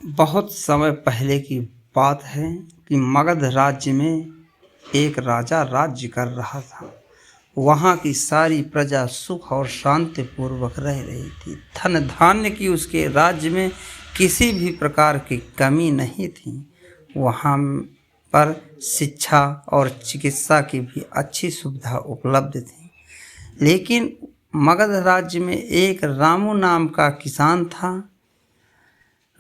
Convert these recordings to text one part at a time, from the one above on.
बहुत समय पहले की बात है कि मगध राज्य में एक राजा राज्य कर रहा था। वहाँ की सारी प्रजा सुख और शांति पूर्वक रह रही थी। धन धान्य की उसके राज्य में किसी भी प्रकार की कमी नहीं थी। वहाँ पर शिक्षा और चिकित्सा की भी अच्छी सुविधा उपलब्ध थी। लेकिन मगध राज्य में एक रामू नाम का किसान था।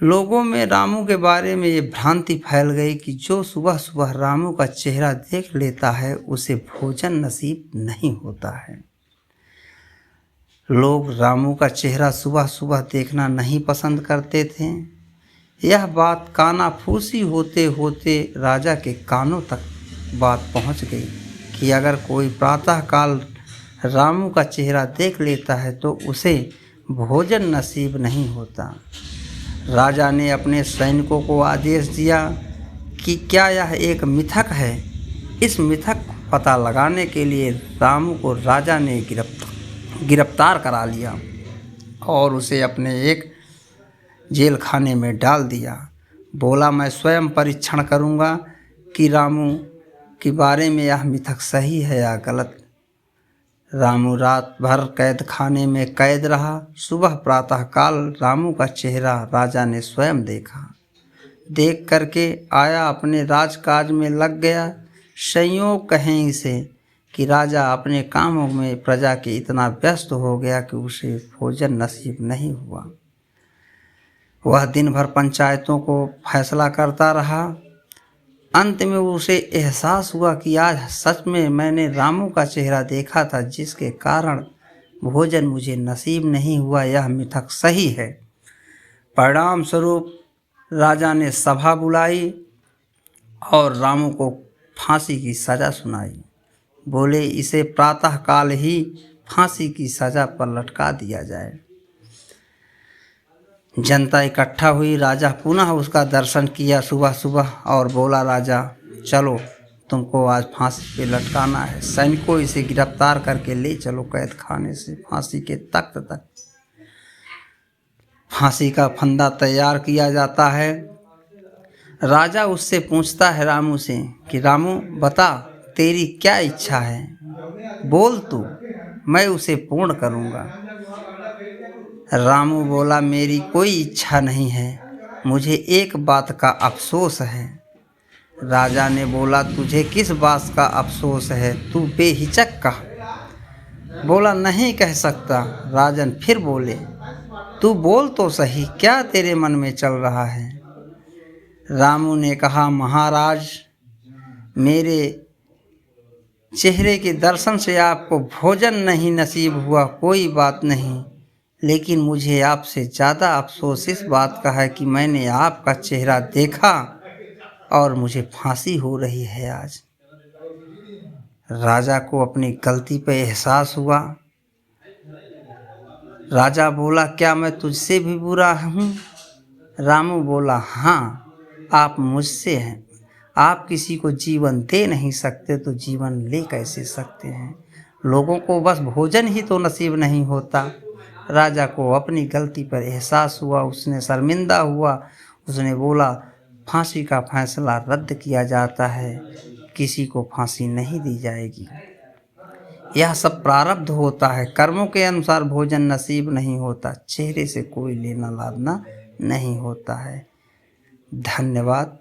लोगों में रामू के बारे में ये भ्रांति फैल गई कि जो सुबह सुबह रामू का चेहरा देख लेता है उसे भोजन नसीब नहीं होता है। लोग रामू का चेहरा सुबह सुबह देखना नहीं पसंद करते थे। यह बात कानाफूसी होते होते राजा के कानों तक बात पहुंच गई कि अगर कोई प्रातःकाल रामू का चेहरा देख लेता है तो उसे भोजन नसीब नहीं होता। राजा ने अपने सैनिकों को आदेश दिया कि क्या यह एक मिथक है। इस मिथक को पता लगाने के लिए रामू को राजा ने गिरफ्तार करा लिया और उसे अपने एक जेल खाने में डाल दिया। बोला, मैं स्वयं परीक्षण करूंगा कि रामू के बारे में यह मिथक सही है या गलत। रामू रात भर कैद खाने में कैद रहा। सुबह प्रातःकाल रामू का चेहरा राजा ने स्वयं देखा। देख करके आया, अपने राजकाज में लग गया। संयोग कहें इसे कि राजा अपने कामों में प्रजा के इतना व्यस्त हो गया कि उसे भोजन नसीब नहीं हुआ। वह दिन भर पंचायतों को फैसला करता रहा। अंत में उसे एहसास हुआ कि आज सच में मैंने रामू का चेहरा देखा था, जिसके कारण भोजन मुझे नसीब नहीं हुआ। यह मिथक सही है। परिणाम स्वरूप राजा ने सभा बुलाई और रामू को फांसी की सज़ा सुनाई। बोले, इसे प्रातःकाल ही फांसी की सज़ा पर लटका दिया जाए। जनता इकट्ठा हुई। राजा पुनः उसका दर्शन किया सुबह सुबह और बोला, राजा चलो, तुमको आज फांसी पे लटकाना है। सैनिकों इसे गिरफ्तार करके ले चलो कैद खाने से फांसी के तख्त तक। फांसी का फंदा तैयार किया जाता है। राजा उससे पूछता है रामू से कि रामू बता, तेरी क्या इच्छा है, बोल तू, मैं उसे पूर्ण करूँगा। रामू बोला, मेरी कोई इच्छा नहीं है, मुझे एक बात का अफसोस है। राजा ने बोला, तुझे किस बात का अफसोस है, तू बेहिचक कह। बोला, नहीं कह सकता। राजन फिर बोले, तू बोल तो सही, क्या तेरे मन में चल रहा है। रामू ने कहा, महाराज, मेरे चेहरे के दर्शन से आपको भोजन नहीं नसीब हुआ, कोई बात नहीं, लेकिन मुझे आपसे ज़्यादा अफसोस इस बात का है कि मैंने आपका चेहरा देखा और मुझे फांसी हो रही है आज। राजा को अपनी गलती पर एहसास हुआ। राजा बोला, क्या मैं तुझसे भी बुरा हूँ। रामू बोला, हाँ, आप मुझसे हैं। आप किसी को जीवन दे नहीं सकते तो जीवन ले कैसे सकते हैं। लोगों को बस भोजन ही तो नसीब नहीं होता। राजा को अपनी गलती पर एहसास हुआ। उसने शर्मिंदा हुआ। उसने बोला, फांसी का फैसला रद्द किया जाता है, किसी को फांसी नहीं दी जाएगी। यह सब प्रारब्ध होता है। कर्मों के अनुसार भोजन नसीब नहीं होता। चेहरे से कोई लेना लाना नहीं होता है। धन्यवाद।